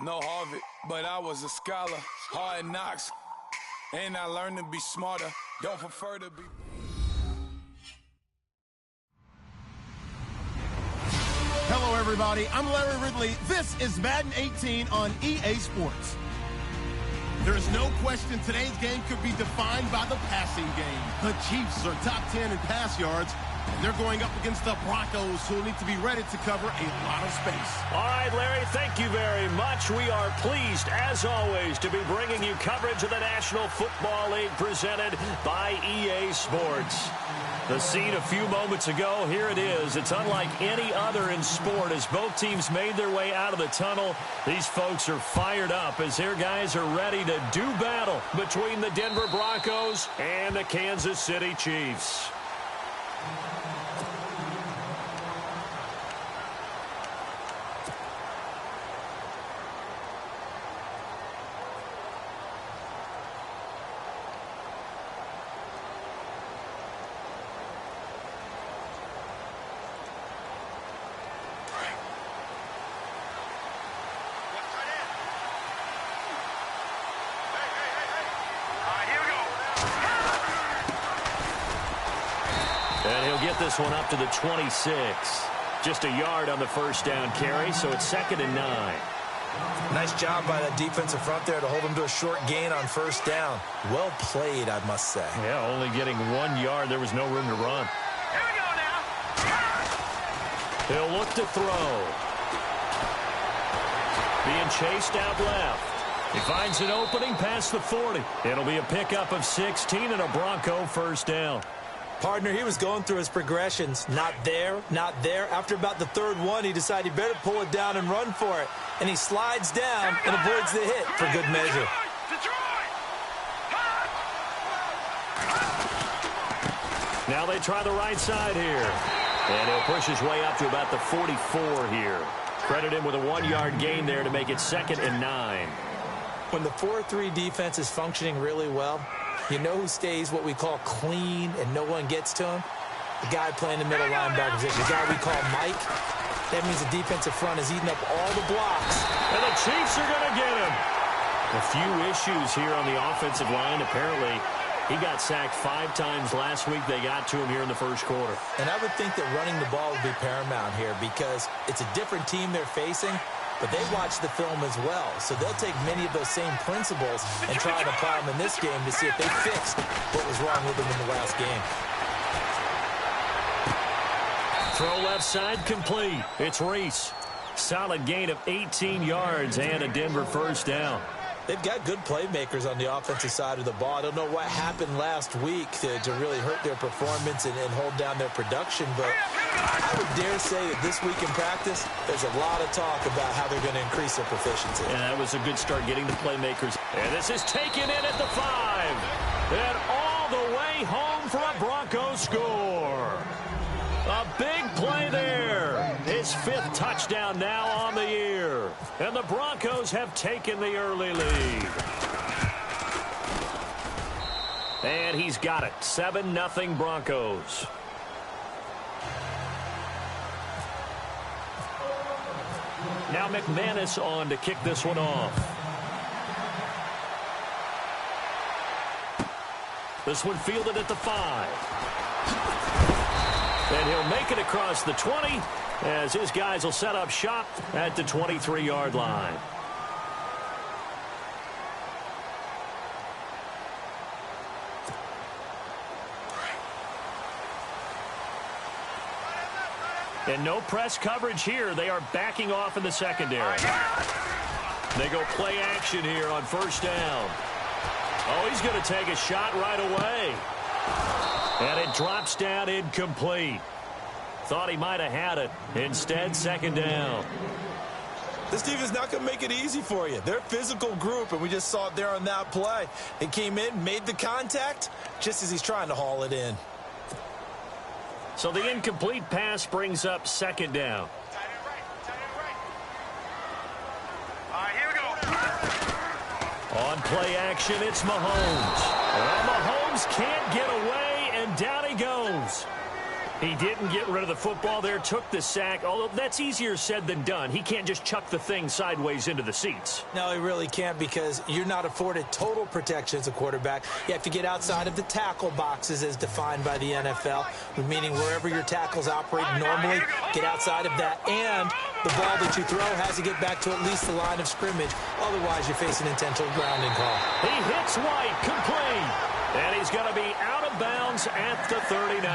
No Harvard, but I was a scholar. Hard knocks, and I learned to be smarter. Don't prefer to be... Hello, everybody. I'm Larry Ridley. This is Madden 18 on EA Sports. There is no question today's game could be defined by the passing game. The Chiefs are top 10 in pass yards. They're going up against the Broncos, who will need to be ready to cover a lot of space. All right, Larry, thank you very much. We are pleased, as always, to be bringing you coverage of the National Football League presented by EA Sports. The scene a few moments ago, here it is. It's unlike any other in sport as both teams made their way out of the tunnel. These folks are fired up as their guys are ready to do battle between the Denver Broncos and the Kansas City Chiefs. And he'll get this one up to the 26. Just a yard on the first down carry, so it's 2nd and 9. Nice job by that defensive front there to hold him to a short gain on first down. Well played, I must say. Yeah, only getting 1 yard. There was no room to run. Here we go now. He'll look to throw. Being chased out left. He finds an opening past the 40. It'll be a pickup of 16 and a Bronco first down. Partner, he was going through his progressions. Not there, not there. After about the third one, he decided he better pull it down and run for it. And he slides down and avoids the hit for good measure. Now they try the right side here. And he'll push his way up to about the 44 here. Credit him with a 1-yard gain there to make it 2nd and 9. When the 4-3 defense is functioning really well, you know who stays what we call clean and no one gets to him? The guy playing the middle linebacker position, the guy we call Mike. That means the defensive front is eating up all the blocks. And the Chiefs are going to get him. A few issues here on the offensive line. Apparently, he got sacked 5 times last week. They got to him here in the first quarter. And I would think that running the ball would be paramount here because it's a different team they're facing. But they watch the film as well, so they'll take many of those same principles and try and apply them in this game to see if they fixed what was wrong with them in the last game. Throw left side complete. It's Reese. Solid gain of 18 yards and a Denver first down. They've got good playmakers on the offensive side of the ball. I don't know what happened last week to really hurt their performance and hold down their production, but I would dare say that this week in practice, there's a lot of talk about how they're going to increase their proficiency. And that was a good start getting the playmakers. And this is taken in at the 5. And all the way home for a Broncos score. A big play there. His 5th touchdown now on the year. And the Broncos have taken the early lead. And he's got it. 7-0 Broncos. Now McManus on to kick this one off. This one fielded at the 5. And he'll make it across the 20 as his guys will set up shop at the 23-yard line. And no press coverage here. They are backing off in the secondary. They go play action here on first down. Oh, he's going to take a shot right away. And it drops down incomplete. Thought he might have had it. Instead, 2nd down. This team is not going to make it easy for you. They're a physical group, and we just saw it there on that play. It came in, made the contact, just as he's trying to haul it in. So the incomplete pass brings up 2nd down. Here we go. On play action, it's Mahomes. And Mahomes can't get away, and down he goes. He didn't get rid of the football there, took the sack, although that's easier said than done. He can't just chuck the thing sideways into the seats. No, he really can't, because you're not afforded total protection as a quarterback. You have to get outside of the tackle boxes as defined by the NFL, meaning wherever your tackles operate normally, get outside of that, and the ball that you throw has to get back to at least the line of scrimmage. Otherwise, you face an intentional grounding call. He hits White, complete. And he's going to be out of bounds at the 39.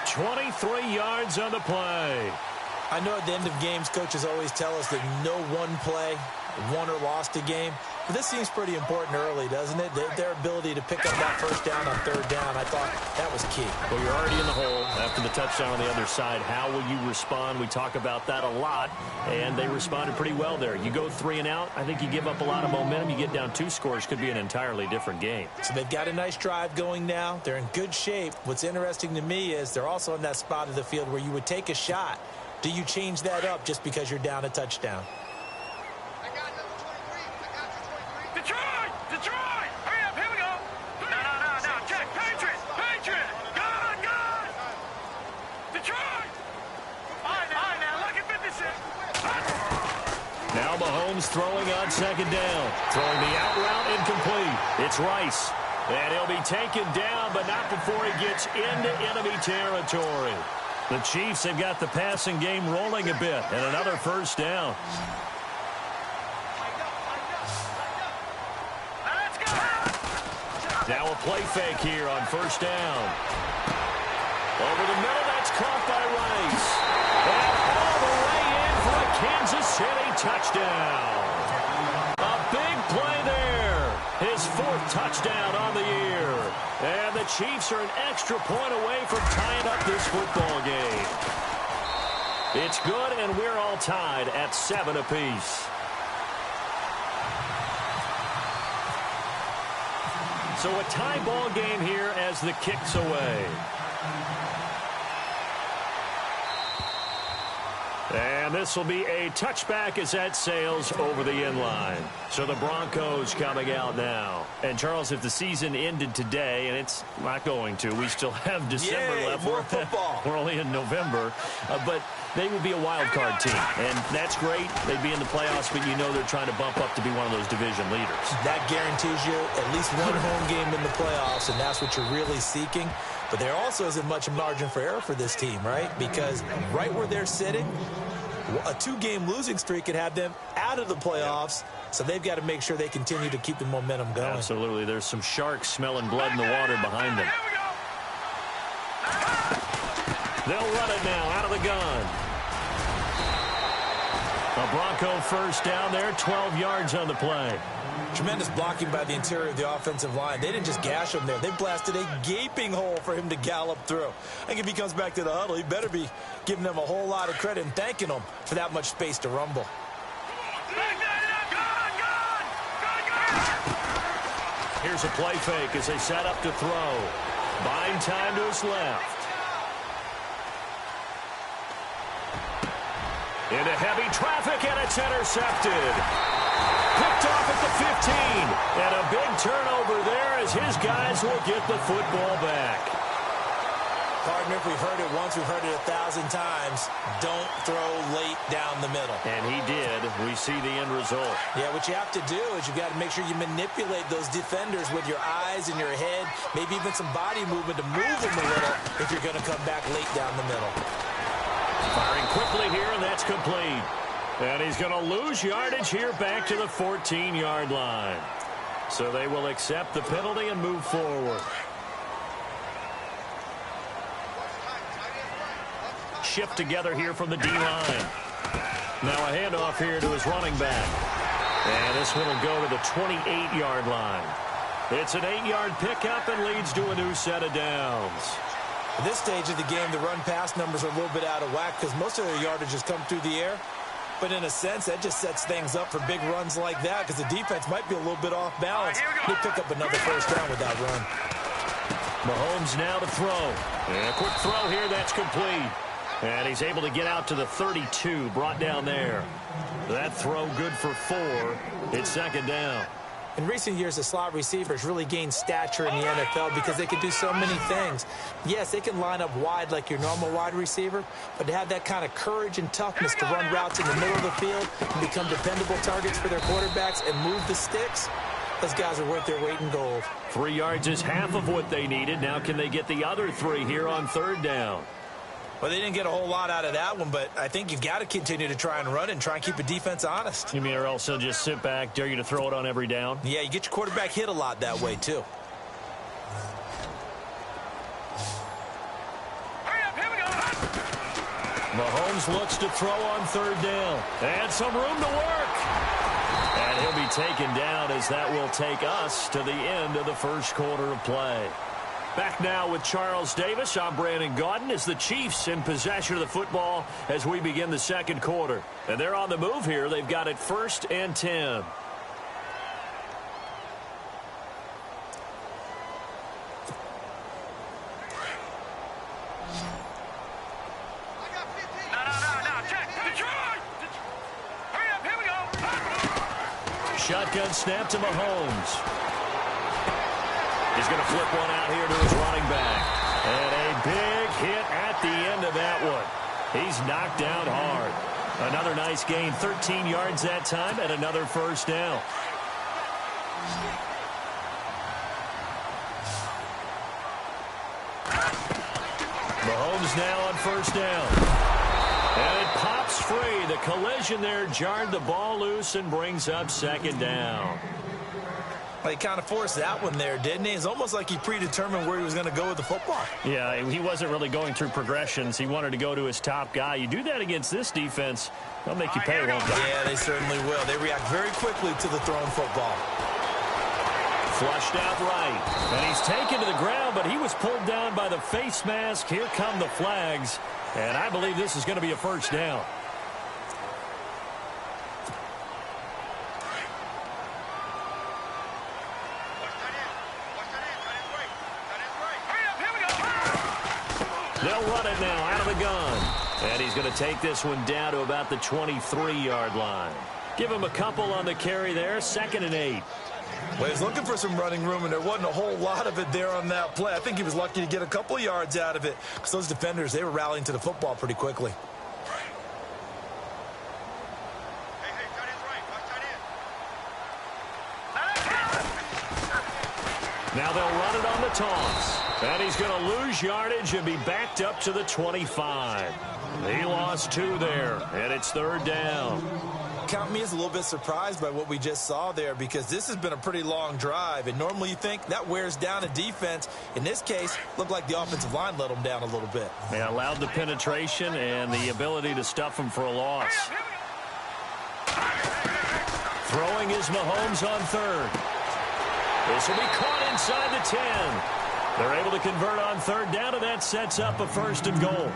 23 yards on the play. I know at the end of games, coaches always tell us that no one play won or lost a game. But this seems pretty important early, doesn't it? Their ability to pick up that first down on third down, I thought that was key. Well, you're already in the hole after the touchdown on the other side. How will you respond? We talk about that a lot, and they responded pretty well there. You go 3 and out, I think you give up a lot of momentum. You get down 2 scores, could be an entirely different game. So they've got a nice drive going now. They're in good shape. What's interesting to me is they're also in that spot of the field where you would take a shot. Do you change that up just because you're down a touchdown? Detroit! Hurry up, here we go! No, Jack, Patriot! Gun! Detroit! All right, now, look at 56. Now Mahomes throwing on second down. Throwing the out route incomplete. It's Rice. And he'll be taken down, but not before he gets into enemy territory. The Chiefs have got the passing game rolling a bit, and another first down. Now a play fake here on first down. Over the middle, that's caught by Rice. And all the way in for a Kansas City touchdown. A big play there. His 4th touchdown on the year. And the Chiefs are an extra point away from tying up this football game. It's good, and we're all tied at 7 apiece. So a tie ball game here as the kick's away. And this will be a touchback as that sails over the end line. So the Broncos coming out now. And, Charles, if the season ended today, and it's not going to, we still have December left. More football. We're only in November. But they would be a wild card team. And that's great. They'd be in the playoffs, but you know they're trying to bump up to be one of those division leaders. That guarantees you at least one home game in the playoffs, and that's what you're really seeking. But there also isn't much margin for error for this team, right? Because right where they're sitting, a 2-game losing streak could have them out of the playoffs, so they've got to make sure they continue to keep the momentum going. Absolutely. There's some sharks smelling blood in the water behind them. They'll run it now out of the gun. A Bronco first down there, 12 yards on the play. Tremendous blocking by the interior of the offensive line. They didn't just gash him there. They blasted a gaping hole for him to gallop through. I think if he comes back to the huddle, he better be giving them a whole lot of credit and thanking them for that much space to rumble. Here's a play fake as they set up to throw. Buying time to his left. Into heavy traffic, and it's intercepted. Picked off at the 15. And a big turnover there as his guys will get the football back. Partner, if we've heard it once, we've heard it 1,000 times. Don't throw late down the middle. And he did. We see the end result. Yeah, what you have to do is you've got to make sure you manipulate those defenders with your eyes and your head, maybe even some body movement to move them a little if you're going to come back late down the middle. Firing quickly here, and that's complete. And he's going to lose yardage here back to the 14-yard line. So they will accept the penalty and move forward. Shift together here from the D-line. Now a handoff here to his running back. And this one will go to the 28-yard line. It's an 8-yard pickup and leads to a new set of downs. At this stage of the game, the run-pass numbers are a little bit out of whack because most of their yardage has come through the air. But in a sense, that just sets things up for big runs like that because the defense might be a little bit off balance. They pick up another first down with that run. Mahomes now to throw. And a quick throw here, that's complete. And he's able to get out to the 32, brought down there. That throw good for 4. It's second down. In recent years, the slot receivers really gained stature in the NFL because they can do so many things. Yes, they can line up wide like your normal wide receiver, but to have that kind of courage and toughness to run routes in the middle of the field and become dependable targets for their quarterbacks and move the sticks, those guys are worth their weight in gold. 3 yards is half of what they needed. Now can they get the other 3 here on 3rd down? Well, they didn't get a whole lot out of that one, but I think you've got to continue to try and run and try and keep the defense honest. You mean, or else they'll just sit back, dare you to throw it on every down? Yeah, you get your quarterback hit a lot that way, too. Mahomes looks to throw on 3rd down. And some room to work. And he'll be taken down as that will take us to the end of the 1st quarter of play. Back now with Charles Davis. I'm Brandon Gaudin as the Chiefs in possession of the football as we begin the 2nd quarter. And they're on the move here. They've got it 1st and 10. Shotgun snap to Mahomes. He's going to flip one out here to his running back. And a big hit at the end of that one. He's knocked down hard. Another nice gain, 13 yards that time, and another 1st down. Mahomes now on 1st down. And it pops free. The collision there jarred the ball loose and brings up 2nd down. Well, he kind of forced that one there, didn't he? It's almost like he predetermined where he was going to go with the football. Yeah, he wasn't really going through progressions. He wanted to go to his top guy. You do that against this defense, they'll make you pay, won't they? Yeah, they certainly will. They react very quickly to the thrown football. Flushed out right. And he's taken to the ground, but he was pulled down by the face mask. Here come the flags. And I believe this is going to be a 1st down. They'll run it now out of the gun. And he's going to take this one down to about the 23-yard line. Give him a couple on the carry there. 2nd and 8. Well, he was looking for some running room, and there wasn't a whole lot of it there on that play. I think he was lucky to get a couple yards out of it because those defenders, they were rallying to the football pretty quickly. Now they'll run it on the toss. And he's going to lose yardage and be backed up to the 25. He lost 2 there, and it's 3rd down. Count me as a little bit surprised by what we just saw there because this has been a pretty long drive, and normally you think that wears down a defense. In this case, looked like the offensive line let them down a little bit. They allowed the penetration and the ability to stuff them for a loss. Throwing is Mahomes on 3rd. This will be caught inside the 10. They're able to convert on 3rd down, and that sets up a 1st and goal.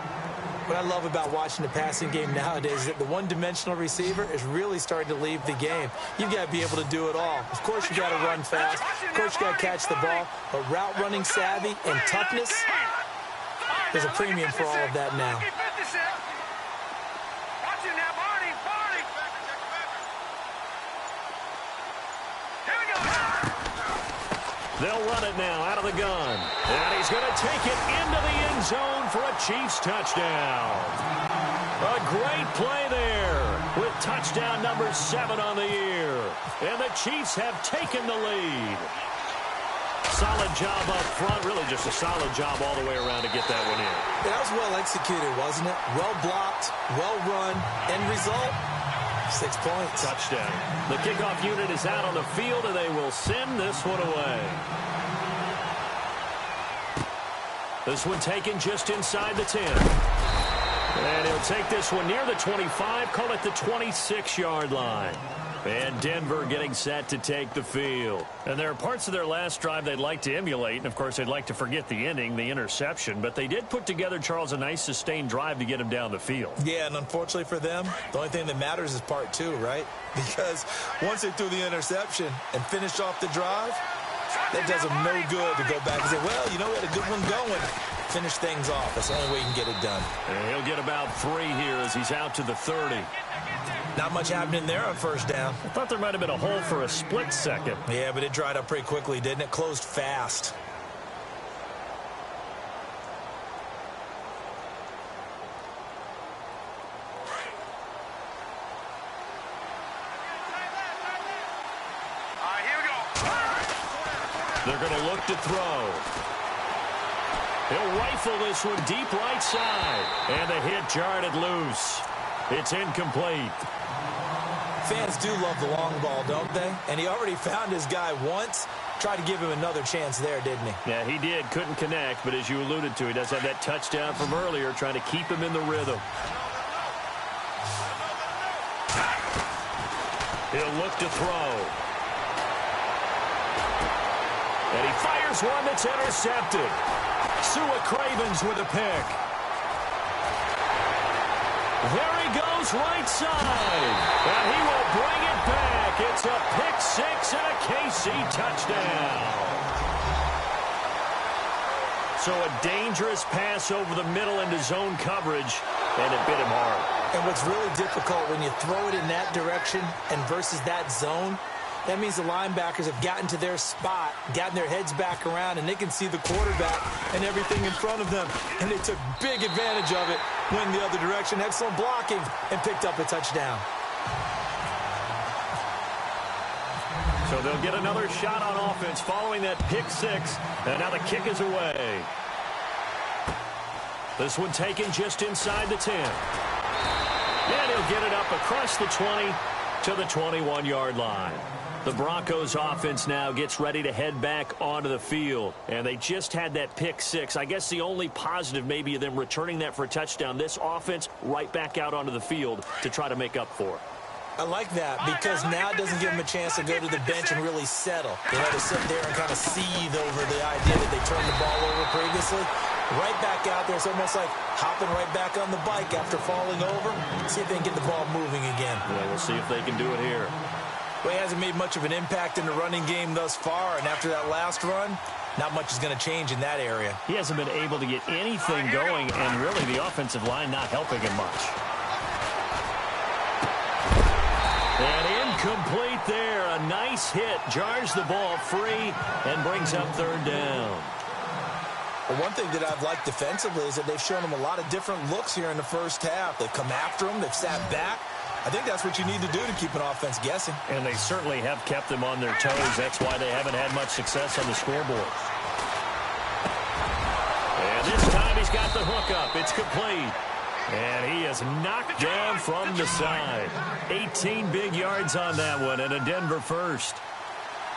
What I love about watching the passing game nowadays is that the one-dimensional receiver is really starting to leave the game. You've got to be able to do it all. Of course, you've got to run fast. Of course, you've got to catch the ball. But route running savvy and toughness, there's a premium for all of that now. They'll run it now out of the gun. And he's going to take it into the end zone for a Chiefs touchdown. A great play there with touchdown number 7 on the year. And the Chiefs have taken the lead. Solid job up front. Really just a solid job all the way around to get that one in. That was well executed, wasn't it? Well blocked, well run. End result, 6 points. Touchdown. The kickoff unit is out on the field, and they will send this one away. This one taken just inside the 10. And he'll take this one near the 25, call it the 26-yard line. And Denver getting set to take the field. And there are parts of their last drive they'd like to emulate. And, of course, they'd like to forget the ending, the interception. But they did put together, Charles, a nice sustained drive to get him down the field. Yeah, and unfortunately for them, the only thing that matters is part 2, right? Because once they threw the interception and finished off the drive, that does them no good to go back and say, well, you know, we had a good one going. Finish things off. That's the only way you can get it done. And he'll get about 3 here as he's out to the 30. Not much happening there on first down. I thought there might have been a hole for a split second. Yeah, but it dried up pretty quickly, didn't it? Closed fast. They're going to look to throw. He'll rifle this one deep right side. And the hit jarred it loose. It's incomplete. Fans do love the long ball, don't they? And he already found his guy once. Tried to give him another chance there, didn't he? Yeah, he did. Couldn't connect, but as you alluded to, he does have that touchdown from earlier, trying to keep him in the rhythm. He'll look to throw. And he fires one that's intercepted. Sua Cravens with a pick. There he goes right side. And he will bring it back. It's a pick six and a KC touchdown. So a dangerous pass over the middle into zone coverage, and it bit him hard. And what's really difficult when you throw it in that direction and versus that zone, that means the linebackers have gotten to their spot, gotten their heads back around, and they can see the quarterback and everything in front of them. And they took big advantage of it, went the other direction, excellent blocking, and picked up a touchdown. So they'll get another shot on offense following that pick six, and now the kick is away. This one taken just inside the 10. And he'll get it up across the 20 to the 21-yard line. The Broncos offense now gets ready to head back onto the field. And they just had that pick six. I guess the only positive maybe of them returning that for a touchdown. This offense right back out onto the field to try to make up for it. I like that because now it doesn't give them a chance to go to the bench and really settle. They had to sit there and kind of seethe over the idea that they turned the ball over previously. Right back out there. It's almost like hopping right back on the bike after falling over. See if they can get the ball moving again. Yeah, we'll see if they can do it here. Well, he hasn't made much of an impact in the running game thus far, and after that last run, not much is going to change in that area. He hasn't been able to get anything going, and really the offensive line not helping him much. And incomplete there. A nice hit. Jars the ball free and brings up third down. Well, one thing that I've liked defensively is that they've shown him a lot of different looks here in the first half. They've come after him. They've sat back. I think that's what you need to do to keep an offense guessing. And they certainly have kept them on their toes. That's why they haven't had much success on the scoreboard. And this time he's got the hook up. It's complete. And he is knocked down from the side. 18 big yards on that one, and a Denver first.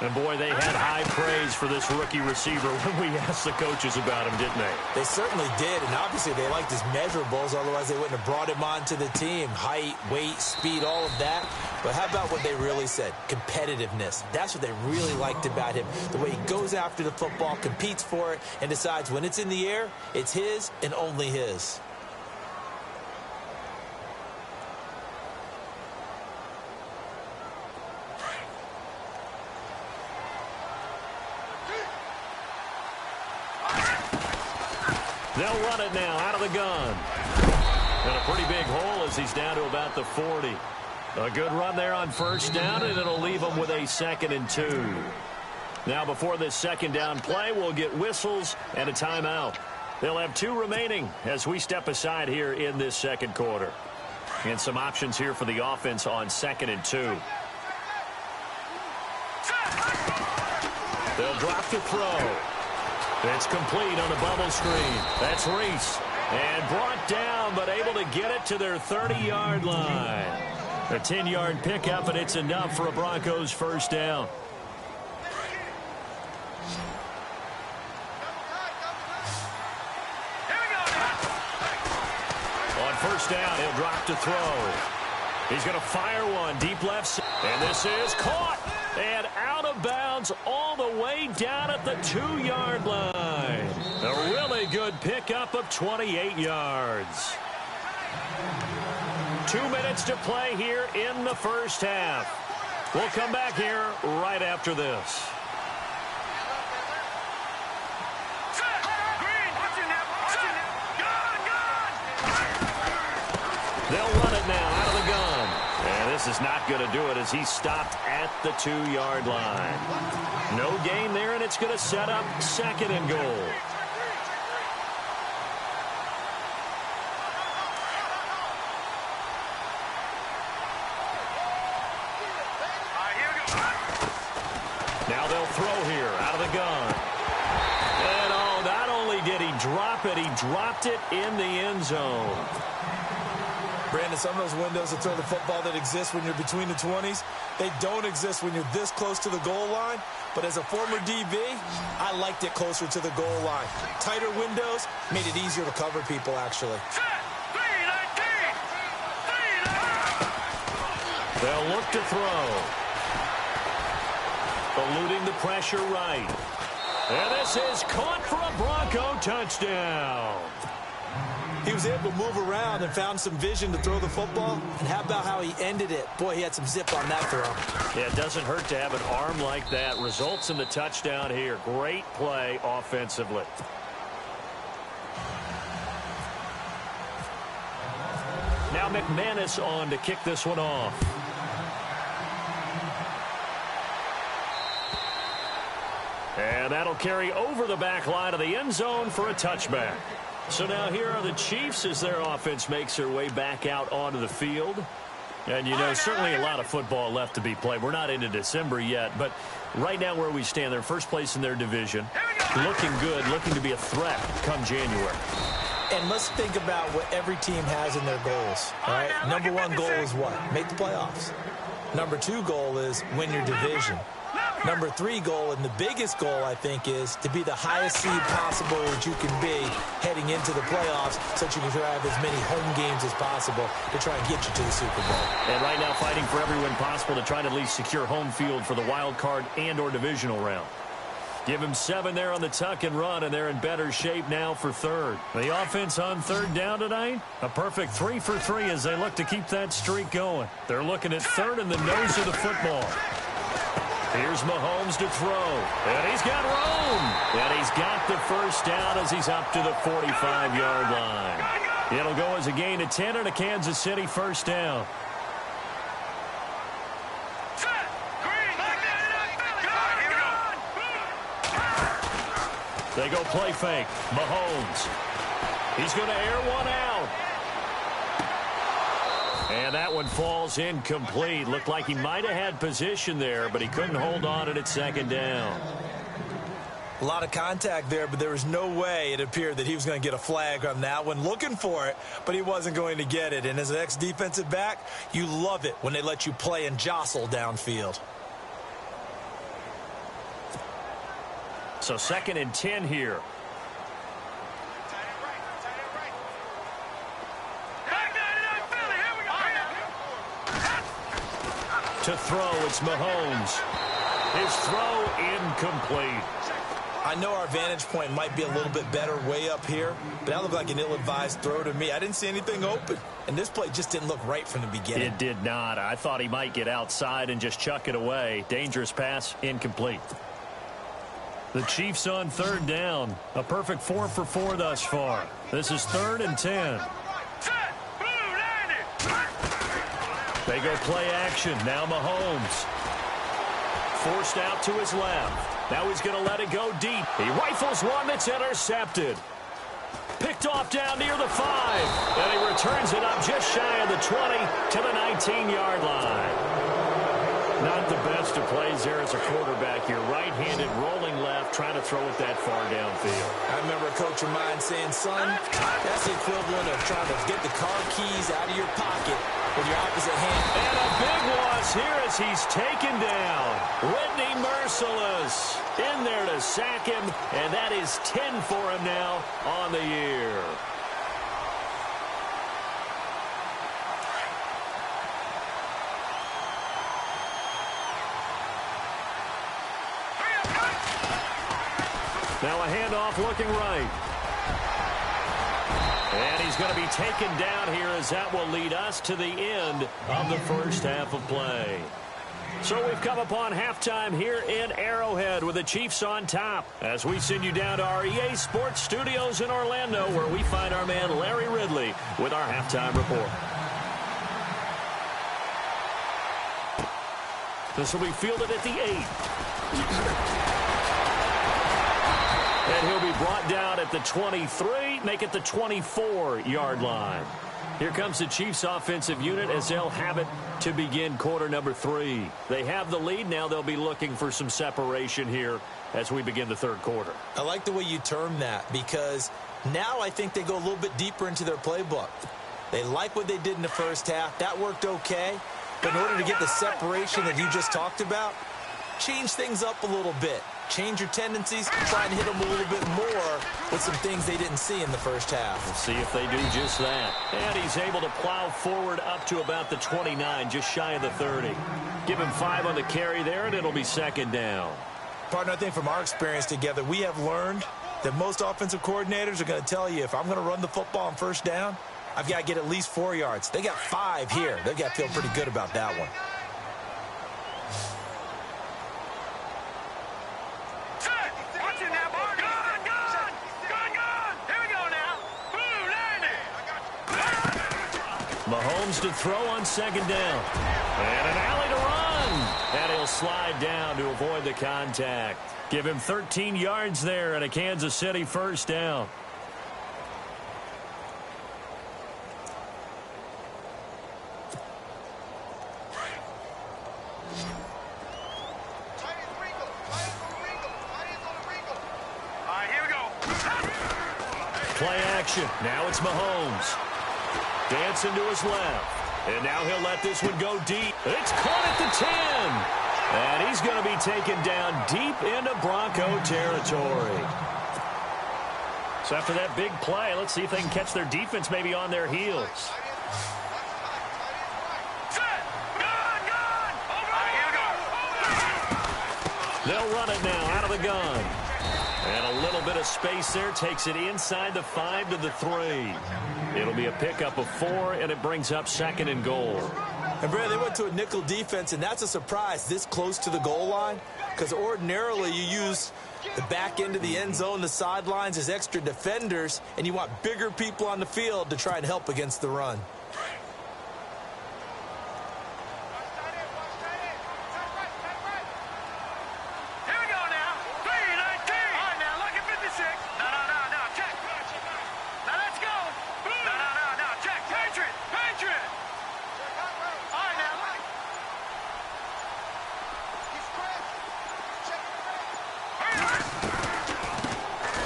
And, boy, they had high praise for this rookie receiver when we asked the coaches about him, didn't they? They certainly did, and obviously they liked his measurables, otherwise they wouldn't have brought him onto the team. Height, weight, speed, all of that. But how about what they really said? Competitiveness. That's what they really liked about him. The way he goes after the football, competes for it, and decides when it's in the air, it's his and only his. They'll run it now out of the gun. And a pretty big hole as he's down to about the 40. A good run there on first down, and it'll leave him with a 2nd and 2. Now before this second down play, we'll get whistles and a timeout. They'll have 2 remaining as we step aside here in this second quarter. And some options here for the offense on 2nd and 2. They'll drop to throw. It's complete on the bubble screen. That's Reese. And brought down, but able to get it to their 30-yard line. A 10-yard pickup, and it's enough for a Broncos first down. On first down, he'll drop to throw. He's going to fire one deep left side. And this is caught. And out of bounds all the way down at the 2-yard line. A really good pickup of 28 yards. 2 minutes to play here in the first half. We'll come back here right after this. They'll run it now out of the gun. And this is not going to do it as he's stopped at the 2-yard line. No gain there, and it's going to set up 2nd and goal. Now they'll throw here out of the gun. And oh, not only did he drop it, he dropped it in the end zone. Brandon, some of those windows to throw the football that exist when you're between the 20s, they don't exist when you're this close to the goal line. But as a former DB, I liked it closer to the goal line. Tighter windows made it easier to cover people, actually. They'll look to throw. Eluding the pressure right. And this is caught for a Bronco touchdown. He was able to move around and found some vision to throw the football. And how about how he ended it? Boy, he had some zip on that throw. Yeah, it doesn't hurt to have an arm like that. Results in the touchdown here. Great play offensively. Now McManus on to kick this one off. And that'll carry over the back line of the end zone for a touchback. So now here are the Chiefs as their offense makes their way back out onto the field. And, you know, certainly a lot of football left to be played. We're not into December yet, but right now where we stand, they're first place in their division. Looking good, looking to be a threat come January. And let's think about what every team has in their goals. All right? Number 1 goal is what? Make the playoffs. Number 2 goal is win your division. Number 3 goal, and the biggest goal, I think, is to be the highest seed possible that you can be heading into the playoffs so that you can have as many home games as possible to try and get you to the Super Bowl. And right now fighting for every win possible to try to at least secure home field for the wild card and or divisional round. Give him 7 there on the tuck and run, and they're in better shape now for 3rd. The offense on 3rd down tonight, a perfect 3 for 3 as they look to keep that streak going. They're looking at 3rd in the nose of the football. Here's Mahomes to throw, and he's got room. And he's got the first down as he's up to the 45-yard line. It'll go as a gain of 10 and a Kansas City first down. They go play fake. Mahomes. He's going to air one out. And that one falls incomplete. Looked like he might have had position there, but he couldn't hold on at 2nd down. A lot of contact there, but there was no way it appeared that he was going to get a flag on that one. Looking for it, but he wasn't going to get it. And as an ex-defensive back, you love it when they let you play and jostle downfield. So 2nd and 10 here. To throw, it's Mahomes. His throw incomplete. I know our vantage point might be a little bit better way up here, but that looked like an ill-advised throw to me. I didn't see anything open, and this play just didn't look right from the beginning. It did not. I thought he might get outside and just chuck it away. Dangerous pass, incomplete. The Chiefs on 3rd down. A perfect 4 for 4 thus far. This is 3rd and 10. They go play action. Now Mahomes. Forced out to his left. Now he's going to let it go deep. He rifles one that's intercepted. Picked off down near the 5. And he returns it up just shy of the 20 to the 19-yard line. Not the best of plays there as a quarterback here. Right-handed, rolling left, trying to throw it that far downfield. I remember a coach of mine saying, son, that's the equivalent of trying to get the car keys out of your pocket with your opposite hand. And a big loss here as he's taken down. Whitney Merciless in there to sack him, and that is 10 for him now on the year. Now a handoff looking right. And he's going to be taken down here as that will lead us to the end of the first half of play. So we've come upon halftime here in Arrowhead with the Chiefs on top as we send you down to our EA Sports Studios in Orlando where we find our man Larry Ridley with our halftime report. This will be fielded at the 8. And he'll be brought down at the 23, make it the 24-yard line. Here comes the Chiefs offensive unit as they'll have it to begin quarter number 3. They have the lead. Now they'll be looking for some separation here as we begin the third quarter. I like the way you term that because now I think they go a little bit deeper into their playbook. They like what they did in the first half. That worked okay. But in order to get the separation that you just talked about, change things up a little bit. Change your tendencies, try and hit them a little bit more with some things they didn't see in the first half. We'll see if they do just that. And he's able to plow forward up to about the 29, just shy of the 30. Give him 5 on the carry there, and it'll be second down. Partner, I think from our experience together, we have learned that most offensive coordinators are going to tell you, if I'm going to run the football on first down, I've got to get at least 4 yards. They got 5 here. They've got to feel pretty good about that one. Mahomes to throw on second down. And an alley to run. And he'll slide down to avoid the contact. Give him 13 yards there and a Kansas City first down. Play action. Now it's Mahomes. Dancing to his left. And now he'll let this one go deep. It's caught at the 10. And he's going to be taken down deep into Bronco territory. So after that big play, let's see if they can catch their defense maybe on their heels. They'll run it now out of the gun. And a little bit of space there takes it inside the 5 to the 3. It'll be a pickup of 4, and it brings up second and goal. And, Brad, they went to a nickel defense, and that's a surprise this close to the goal line because ordinarily you use the back end of the end zone, the sidelines as extra defenders, and you want bigger people on the field to try and help against the run.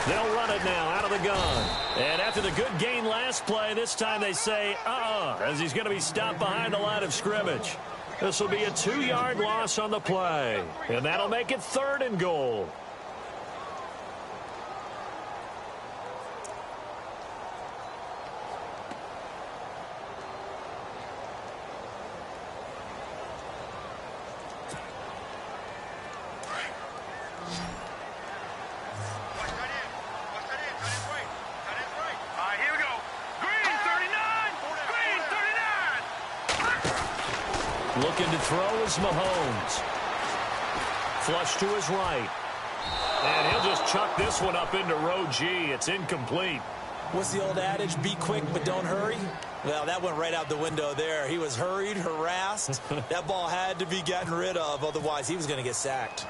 They'll run it now out of the gun. And after the good gain last play, this time they say, as he's going to be stopped behind the line of scrimmage. This will be a 2-yard loss on the play. And that'll make it third and goal. Looking to throw is Mahomes. Flush to his right. And he'll just chuck this one up into row G. It's incomplete. What's the old adage? Be quick, but don't hurry? Well, that went right out the window there. He was hurried, harassed. That ball had to be gotten rid of. Otherwise, he was going to get sacked.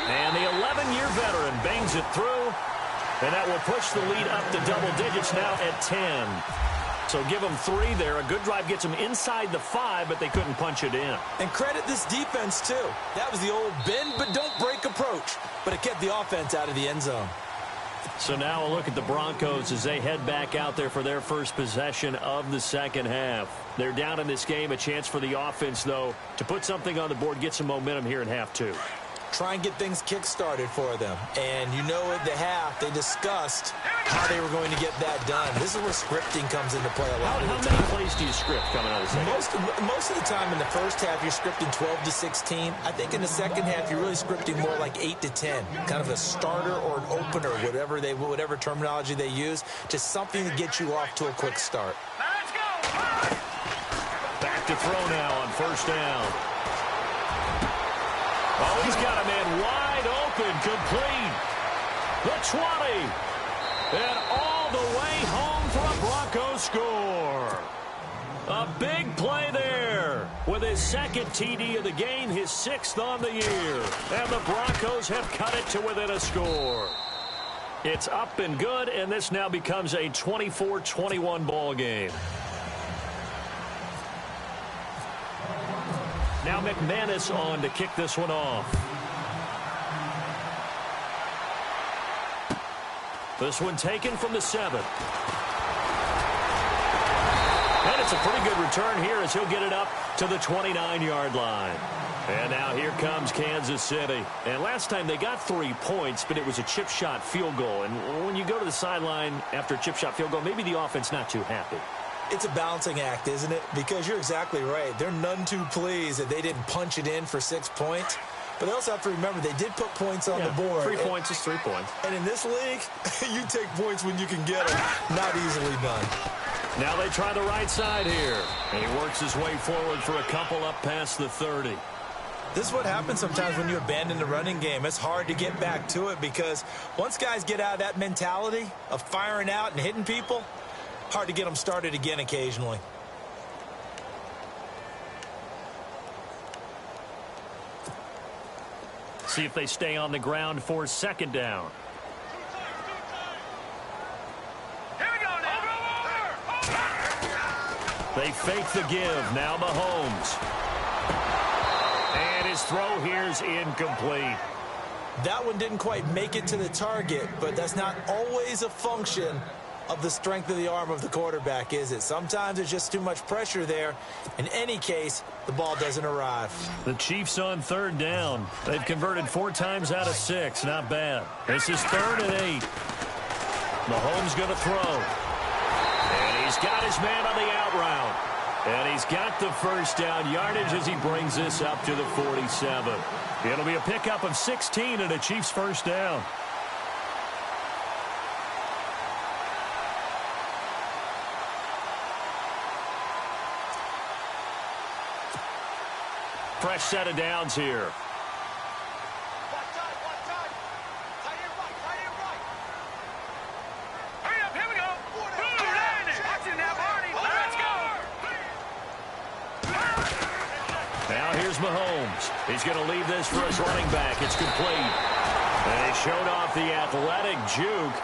And the 11-year veteran bangs it through. And that will push the lead up to double digits now at 10. So give them 3 there. A good drive gets them inside the 5, but they couldn't punch it in. And credit this defense, too. That was the old bend but don't break approach. But it kept the offense out of the end zone. So now a look at the Broncos as they head back out there for their first possession of the second half. They're down in this game. A chance for the offense, though, to put something on the board, get some momentum here in half 2. Try and get things kick-started for them. And you know at the half, they discussed how they were going to get that done. This is where scripting comes into play a lot of the time. How many plays do you script coming out of the second? Most of the time in the first half, you're scripting 12 to 16. I think in the second half, you're really scripting more like 8 to 10. Kind of a starter or an opener, whatever terminology they use. Just something to get you off to a quick start. Let's go! Back to throw now on first down. Oh, he's got a man wide open, complete. The 20. And all the way home for a Broncos score. A big play there. here with his second TD of the game, his 6th on the year. And the Broncos have cut it to within a score. It's up and good, and this now becomes a 24-21 ball game. Now McManus on to kick this one off. This one taken from the 7. And it's a pretty good return here as he'll get it up to the 29-yard line. And now here comes Kansas City. And last time they got 3 points, but it was a chip shot field goal. And when you go to the sideline after a chip shot field goal, maybe the offense not too happy. It's a balancing act, isn't it? Because you're exactly right. They're none too pleased that they didn't punch it in for 6 points. But they also have to remember they did put points on the board. 3 points is 3 points. And in this league, you take points when you can get them. Not easily done. Now they try the right side here. And he works his way forward for a couple up past the 30. This is what happens sometimes when you abandon the running game. It's hard to get back to it because once guys get out of that mentality of firing out and hitting people, hard to get them started again occasionally. See if they stay on the ground for 2nd down. Here we go now. They fake the give. Now Mahomes. And his throw here's incomplete. That one didn't quite make it to the target, but that's not always a function of the strength of the arm of the quarterback, is it? Sometimes there's just too much pressure there. In any case, the ball doesn't arrive. The Chiefs on 3rd down. They've converted 4 times out of 6. Not bad. This is 3rd and 8. Mahomes going to throw. And he's got his man on the out route. And he's got the 1st down yardage as he brings this up to the 47. It'll be a pickup of 16 and a Chiefs 1st down. Fresh set of downs here. One time. Tight end right. Hurry up, here we go. Boom, landed. Watch it now, Barney. Let's go. Now here's Mahomes. He's going to leave this for his running back. It's complete. And he showed off the athletic juke.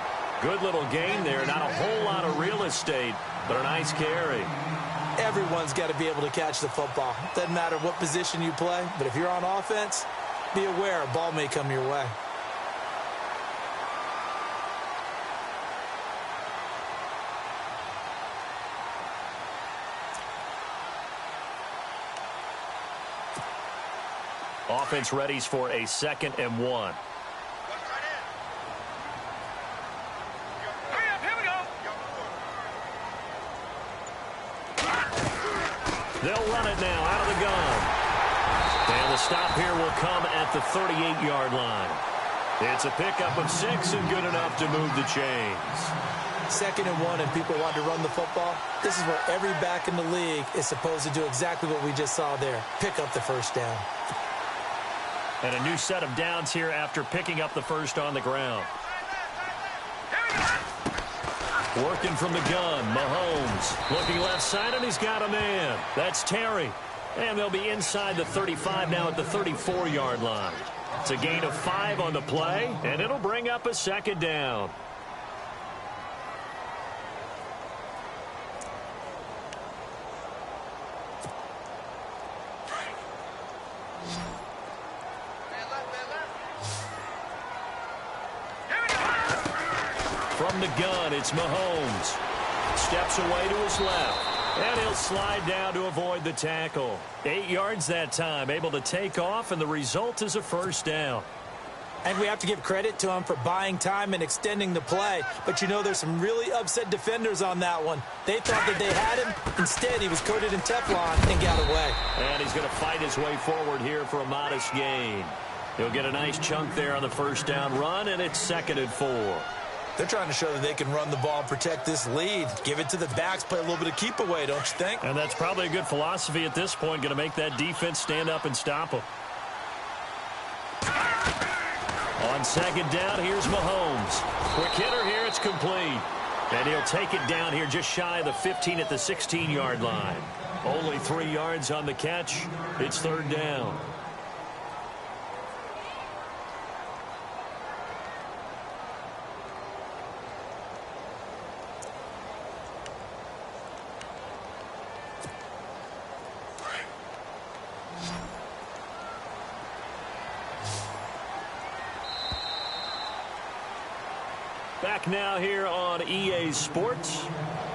Good little gain there. Not a whole lot of real estate, but a nice carry. Everyone's got to be able to catch the football. Doesn't matter what position you play, but if you're on offense, be aware a ball may come your way. Offense readies for a 2nd and 1. They'll run it now out of the gun. And the stop here will come at the 38-yard line. It's a pickup of 6 and good enough to move the chains. 2nd and 1 and people want to run the football. This is where every back in the league is supposed to do exactly what we just saw there. Pick up the 1st down. And a new set of downs here after picking up the 1st on the ground. Working from the gun, Mahomes. Looking left side, and he's got a man. That's Terry. And they'll be inside the 35 now at the 34-yard line. It's a gain of 5 on the play, and it'll bring up a 2nd down. From the gun, it's Mahomes. Steps away to his left. And he'll slide down to avoid the tackle. 8 yards that time, able to take off, and the result is a 1st down. And we have to give credit to him for buying time and extending the play. But you know there's some really upset defenders on that one. They thought that they had him. Instead, he was coated in Teflon and got away. And he's going to fight his way forward here for a modest gain. He'll get a nice chunk there on the 1st down run, and it's 2nd and 4. They're trying to show that they can run the ball and protect this lead. Give it to the backs, play a little bit of keep away, don't you think? And that's probably a good philosophy at this point, going to make that defense stand up and stop them. On 2nd down, here's Mahomes. Quick hitter here, it's complete. And he'll take it down here just shy of the 15 at the 16-yard line. Only 23 yards on the catch. It's third down. Back now here on EA Sports.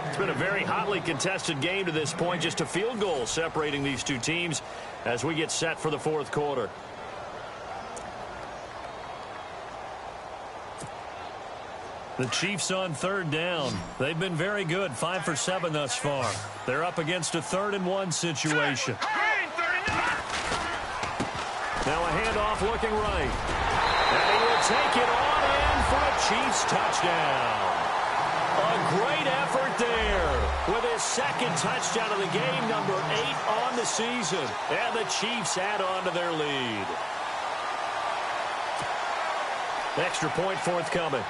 It's been a very hotly contested game to this point. Just a field goal separating these two teams as we get set for the fourth quarter. The Chiefs on third down. They've been very good, 5 for 7 thus far. They're up against a 3rd-and-1 situation. Now a handoff looking right. And he will take it on in for a Chiefs touchdown. A great effort there with his 2nd touchdown of the game, number 8 on the season. And the Chiefs add on to their lead. Extra point forthcoming.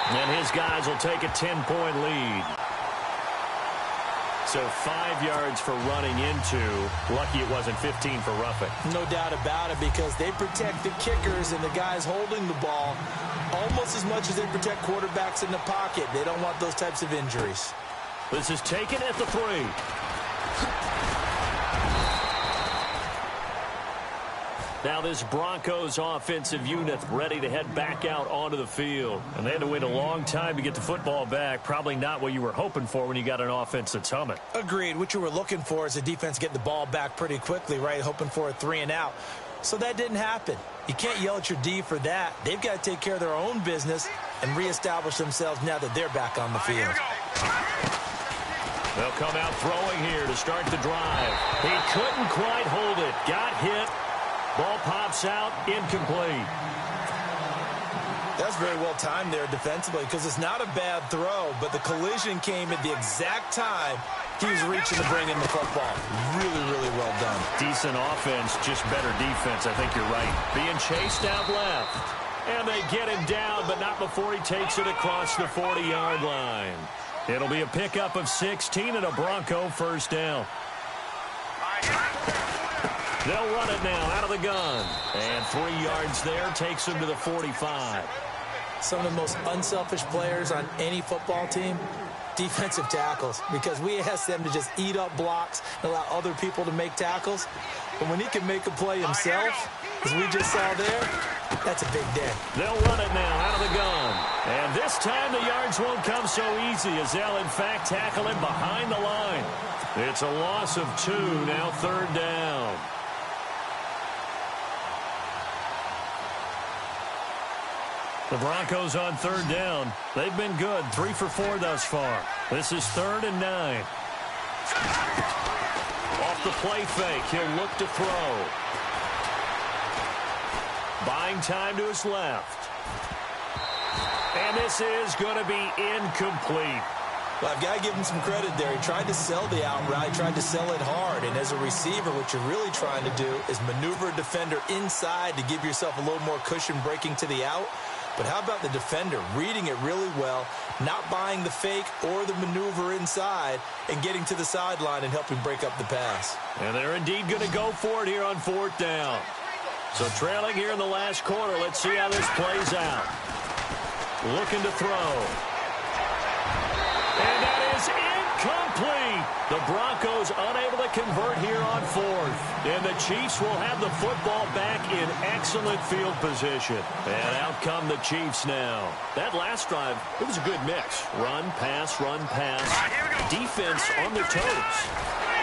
And his guys will take a 10-point lead. So 5 yards for running into. Lucky it wasn't 15 for roughing. No doubt about it, because they protect the kickers and the guys holding the ball almost as much as they protect quarterbacks in the pocket. They don't want those types of injuries. This is taken at the 3. Now this Broncos offensive unit ready to head back out onto the field. And they had to wait a long time to get the football back. Probably not what you were hoping for when you got an offense that's humming. Agreed. What you were looking for is a defense getting the ball back pretty quickly, right? Hoping for a 3-and-out. So that didn't happen. You can't yell at your D for that. They've got to take care of their own business and reestablish themselves now that they're back on the field. They'll come out throwing here to start the drive. He couldn't quite hold it. Got hit. Ball pops out, incomplete. That's very well timed there defensively, because it's not a bad throw, but the collision came at the exact time he was reaching to bring in the football. Really, really well done. Decent offense, just better defense. I think you're right. Being chased out left. And they get him down, but not before he takes it across the 40-yard line. It'll be a pickup of 16 and a Bronco first down. They'll run it now out of the gun. And 3 yards there takes them to the 45. Some of the most unselfish players on any football team, defensive tackles, because we ask them to just eat up blocks and allow other people to make tackles. But when he can make a play himself, as we just saw there, that's a big day. They'll run it now out of the gun. And this time the yards won't come so easy, as they'll in fact tackle him behind the line. It's a loss of 2, now third down. The Broncos on third down. They've been good, 3 for 4 thus far. This is 3rd and 9. Off the play fake, he'll look to throw. Buying time to his left. And this is going to be incomplete. Well, I've got to give him some credit there. He tried to sell the out route, tried to sell it hard. And as a receiver, what you're really trying to do is maneuver a defender inside to give yourself a little more cushion breaking to the out. But how about the defender reading it really well, not buying the fake or the maneuver inside, and getting to the sideline and helping break up the pass. And they're indeed going to go for it here on 4th down. So trailing here in the last quarter, let's see how this plays out. Looking to throw. And that is incomplete. The Broncos unable to convert here on 4th. And the Chiefs will have the football back in excellent field position. And out come the Chiefs now. That last drive, it was a good mix. Run, pass, defense on their toes.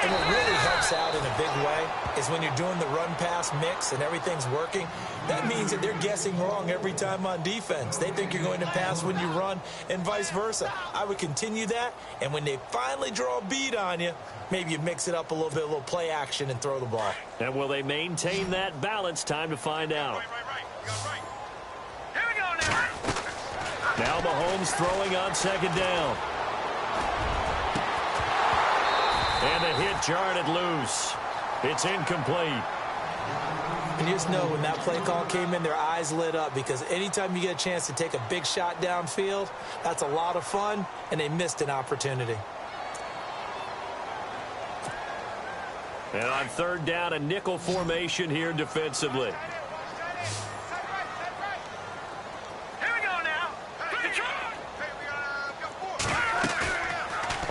And what really helps out in a big way is when you're doing the run-pass mix and everything's working, that means that they're guessing wrong every time on defense. They think you're going to pass when you run and vice versa. I would continue that, and when they finally draw a bead on you, maybe you mix it up a little bit, a little play action, and throw the ball. And will they maintain that balance? Time to find out. Here we go now. Now Mahomes throwing on 2nd down. And the hit jarred it loose. It's incomplete. And you just know when that play call came in, their eyes lit up, because anytime you get a chance to take a big shot downfield, that's a lot of fun, and they missed an opportunity. And on third down, a nickel formation here defensively. Here we go now.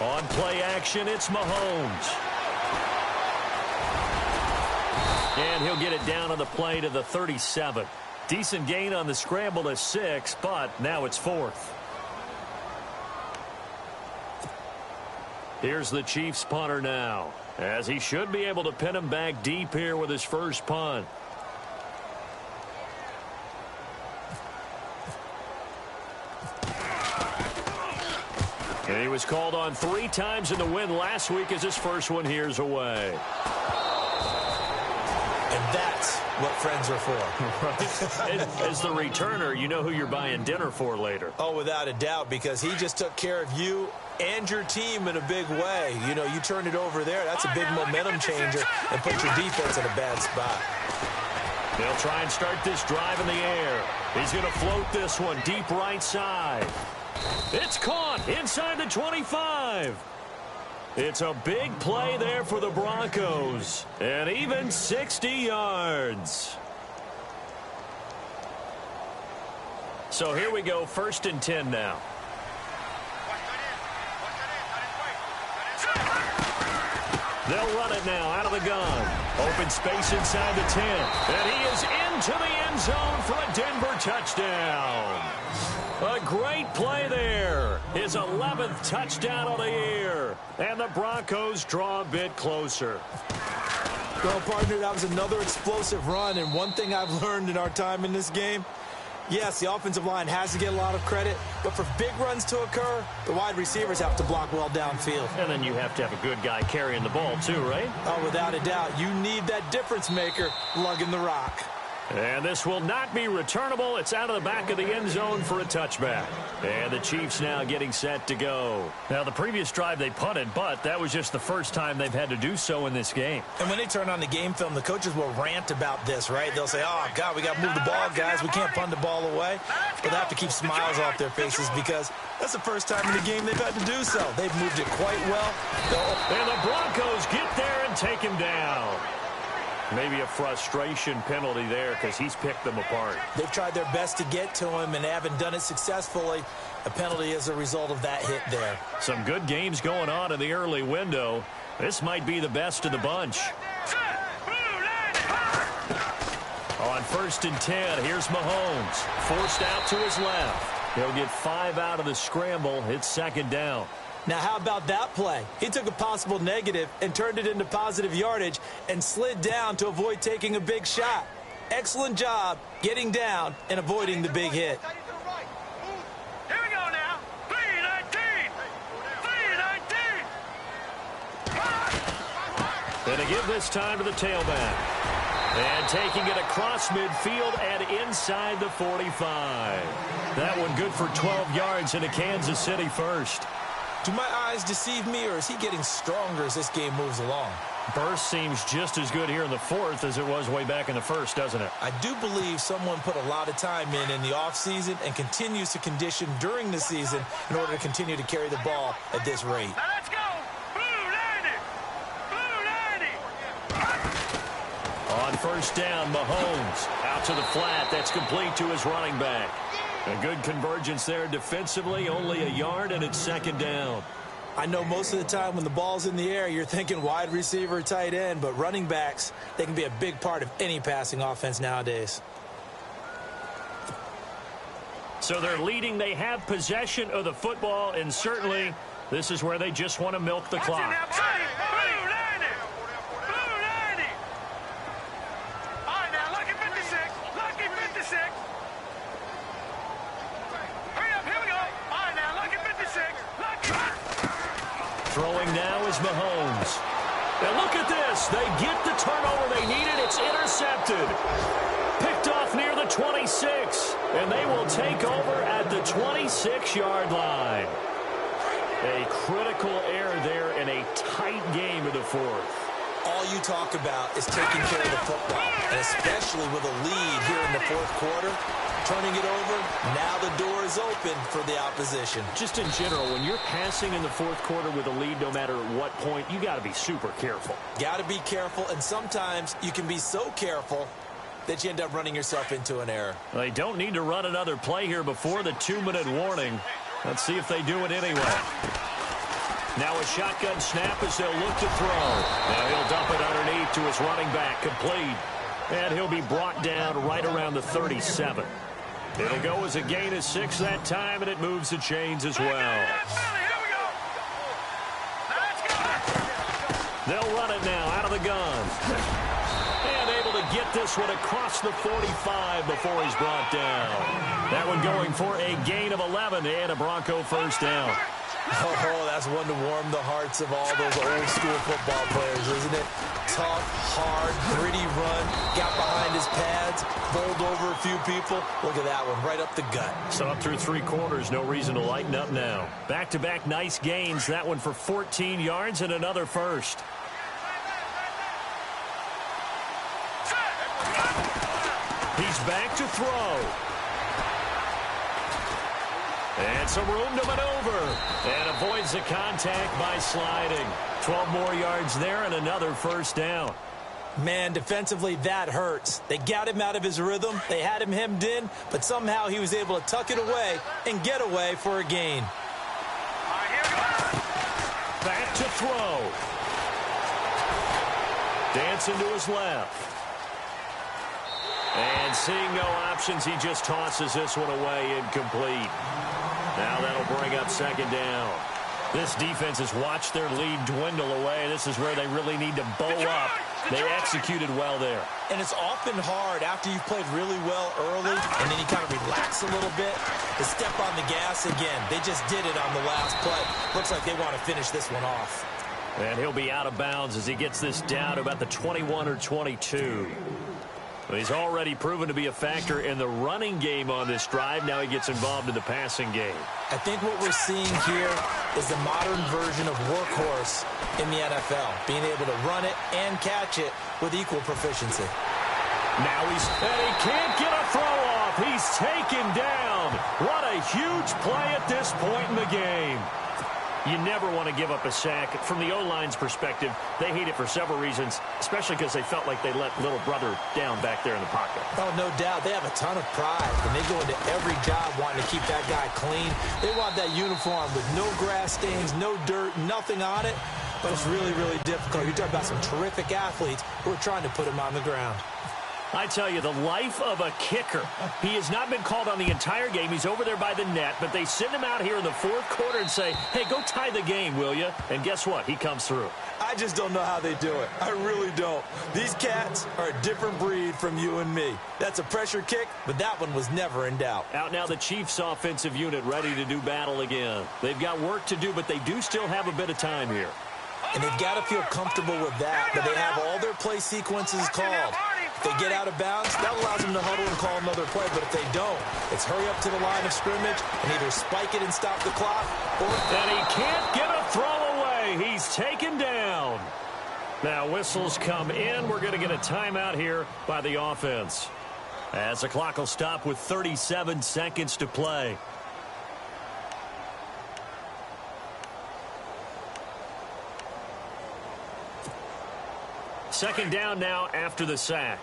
On play action, it's Mahomes. And he'll get it down on the play to the 37. Decent gain on the scramble to 6, but now it's 4th. Here's the Chiefs punter now, as he should be able to pin him back deep here with his first punt. And he was called on 3 times in the win last week, as his first one here's away. And that's what friends are for. As the returner, you know who you're buying dinner for later. Oh, without a doubt, because he just took care of you and your team in a big way. You know, you turned it over there. That's a big momentum changer and put your defense in a bad spot. They'll try and start this drive in the air. He's going to float this one deep right side. It's caught inside the 25. It's a big play there for the Broncos. And even 60 yards. So here we go, 1st and 10 now. They'll run it now out of the gun. Open space inside the 10. And he is into the end zone for a Denver touchdown. A great play there. His 11th touchdown of the year. And the Broncos draw a bit closer. Well, partner, that was another explosive run. And one thing I've learned in our time in this game, yes, the offensive line has to get a lot of credit, but for big runs to occur, the wide receivers have to block well downfield. And then you have to have a good guy carrying the ball too, right? Oh, without a doubt. You need that difference maker lugging the rock. And this will not be returnable. It's out of the back of the end zone for a touchback. And the Chiefs now getting set to go. Now, the previous drive they punted, but that was just the first time they've had to do so in this game. And when they turn on the game film, the coaches will rant about this, right? They'll say, oh, God, we got to move the ball, guys. We can't punt the ball away. But they have to keep smiles off their faces because that's the first time in the game they've had to do so. They've moved it quite well. And the Broncos get there and take him down. Maybe a frustration penalty there because he's picked them apart. They've tried their best to get to him and haven't done it successfully. A penalty as a result of that hit there. Some good games going on in the early window. This might be the best of the bunch. On 1st and 10, here's Mahomes. Forced out to his left. He'll get 5 out of the scramble. It's 2nd down. Now, how about that play? He took a possible negative and turned it into positive yardage and slid down to avoid taking a big shot. Excellent job getting down and avoiding the big hit. Here we go now. 3-19. 3-19. And to give this time to the tailback. And taking it across midfield and inside the 45. That one good for 12 yards into Kansas City first. Do my eyes deceive me, or is he getting stronger as this game moves along? Burst seems just as good here in the 4th as it was way back in the 1st, doesn't it? I do believe someone put a lot of time in the offseason and continues to condition during the season in order to continue to carry the ball at this rate. Now let's go. Blue 90. Blue 90. On 1st down, Mahomes out to the flat. That's complete to his running back. A good convergence there defensively, only a yard, and it's 2nd down. I know most of the time when the ball's in the air, you're thinking wide receiver, tight end, but running backs, they can be a big part of any passing offense nowadays. So they're leading. They have possession of the football, and certainly this is where they just want to milk the clock. Blue 90. Blue 90. All right, now, lucky 56. Lucky 56. Throwing now is Mahomes. And look at this. They get the turnover they needed. It's intercepted. Picked off near the 26. And they will take over at the 26-yard line. A critical error there in a tight game of the 4th. all you talk about is taking care of the football, and especially with a lead here in the fourth quarter, turning it over, now the door is open for the opposition. Just in general, when you're passing in the fourth quarter with a lead, no matter what point, you got to be super careful. Got to be careful, and sometimes you can be so careful that you end up running yourself into an error. They don't need to run another play here before the 2-minute warning. Let's see if they do it anyway. Now a shotgun snap as they'll look to throw. Now he'll dump it underneath to his running back, complete. And he'll be brought down right around the 37. It'll go as a gain of 6 that time, and it moves the chains as well. They'll run it now out of the gun. And able to get this one across the 45 before he's brought down. That one going for a gain of 11 and a Bronco first down. Oh, that's one to warm the hearts of all those old school football players, isn't it? Tough, hard, gritty run, got behind his pads, bowled over a few people. Look at that one, right up the gut. So up through 3 quarters, no reason to lighten up now. Back-to-back nice gains, that one for 14 yards and another first. He's back to throw. And some room to maneuver. And avoids the contact by sliding. 12 more yards there and another first down. Man, defensively, that hurts. They got him out of his rhythm. They had him hemmed in, but somehow he was able to tuck it away and get away for a gain. Back to throw. Dancing to his left. And seeing no options, he just tosses this one away incomplete. Now that'll bring up second down. This defense has watched their lead dwindle away. This is where they really need to bow up. They executed well there. And it's often hard after you've played really well early and then you kind of relax a little bit to step on the gas again. They just did it on the last play. Looks like they want to finish this one off. And he'll be out of bounds as he gets this down to about the 21 or 22. He's already proven to be a factor in the running game on this drive. Now he gets involved in the passing game. I think what we're seeing here is the modern version of workhorse in the NFL, being able to run it and catch it with equal proficiency. Now and he can't get a throw off. He's taken down. What a huge play at this point in the game. You never want to give up a sack. From the O-line's perspective, they hate it for several reasons, especially because they felt like they let little brother down back there in the pocket. Oh, no doubt. They have a ton of pride, and they go into every job wanting to keep that guy clean. They want that uniform with no grass stains, no dirt, nothing on it. But it's really, really difficult. You're talking about some terrific athletes who are trying to put him on the ground. I tell you, the life of a kicker. He has not been called on the entire game. He's over there by the net, but they send him out here in the fourth quarter and say, hey, go tie the game, will you? And guess what? He comes through. I just don't know how they do it. I really don't. These cats are a different breed from you and me. That's a pressure kick, but that one was never in doubt. Out now the Chiefs offensive unit ready to do battle again. They've got work to do, but they do still have a bit of time here. And they've got to feel comfortable with that they have all their play sequences called. If they get out of bounds, that allows them to huddle and call another play. But if they don't, it's hurry up to the line of scrimmage and either spike it and stop the clock, or... And he can't get a throw away. He's taken down. Now whistles come in. We're going to get a timeout here by the offense, as the clock will stop with 37 seconds to play. Second down now after the sack.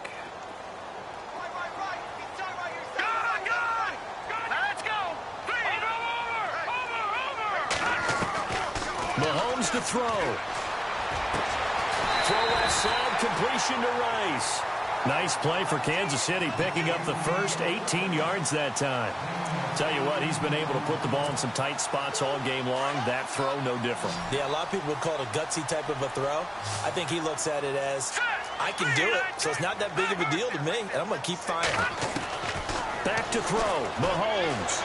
Mahomes to throw. Throw left side, completion to Rice. Nice play for Kansas City, picking up the first 18 yards that time. Tell you what, he's been able to put the ball in some tight spots all game long. That throw, no different. Yeah, a lot of people would call it a gutsy type of a throw. I think he looks at it as, I can do it, so it's not that big of a deal to me, and I'm going to keep firing. Back to throw, Mahomes.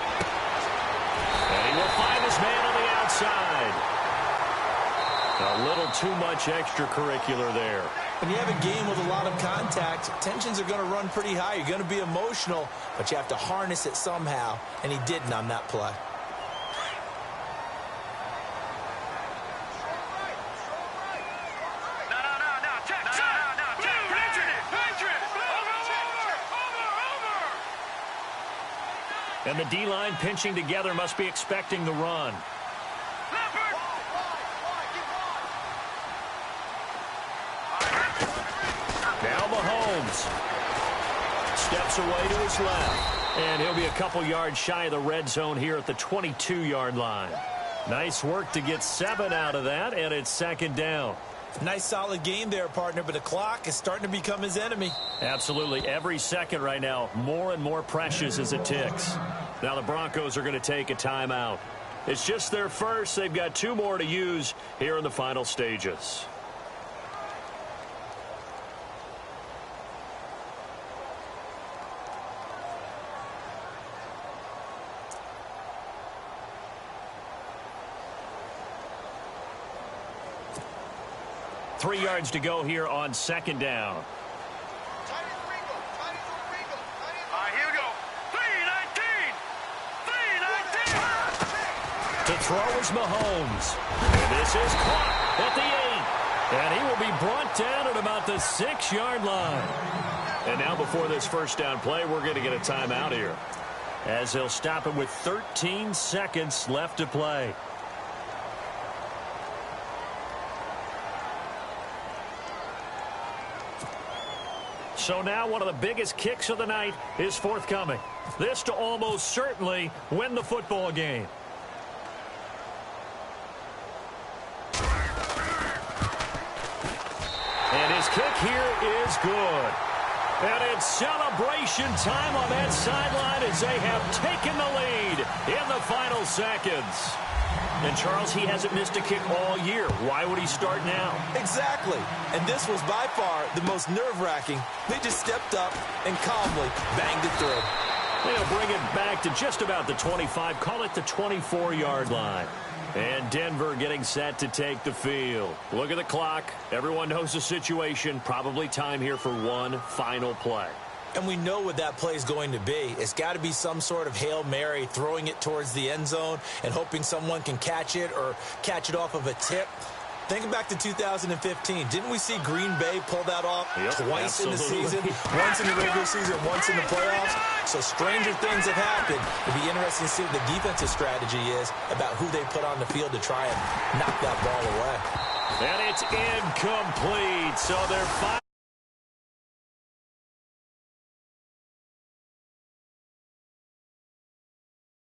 And he will find his man on the outside. A little too much extracurricular there. When you have a game with a lot of contact, tensions are going to run pretty high. You're going to be emotional, but you have to harness it somehow, and he didn't on that play. No, And the D-line pinching together must be expecting the run. Now Mahomes steps away to his left. And he'll be a couple yards shy of the red zone here at the 22-yard line. Nice work to get 7 out of that, and it's second down. Nice solid game there, partner, but the clock is starting to become his enemy. Absolutely. Every second right now, more and more precious as it ticks. Now the Broncos are going to take a timeout. It's just their first. They've got 2 more to use here in the final stages. Three yards to go here on second down. All right, here we go. 3-19. 3-19. To throw is Mahomes. And this is caught at the 8. And he will be brought down at about the 6-yard line. And now before this first down play, we're going to get a timeout here, as they'll stop it with 13 seconds left to play. So now one of the biggest kicks of the night is forthcoming. This to almost certainly win the football game. And his kick here is good. And it's celebration time on that sideline as they have taken the lead in the final seconds. And, Charles, he hasn't missed a kick all year. Why would he start now? Exactly. And this was by far the most nerve-wracking. They just stepped up and calmly banged it through. They'll bring it back to just about the 25. Call it the 24-yard line. And Denver getting set to take the field. Look at the clock. Everyone knows the situation. Probably time here for one final play. And we know what that play is going to be. It's got to be some sort of Hail Mary, throwing it towards the end zone and hoping someone can catch it or catch it off of a tip. Thinking back to 2015, didn't we see Green Bay pull that off twice in the season? Once in the regular season, once in the playoffs. So stranger things have happened. It'll be interesting to see what the defensive strategy is about who they put on the field to try and knock that ball away. And it's incomplete. So they're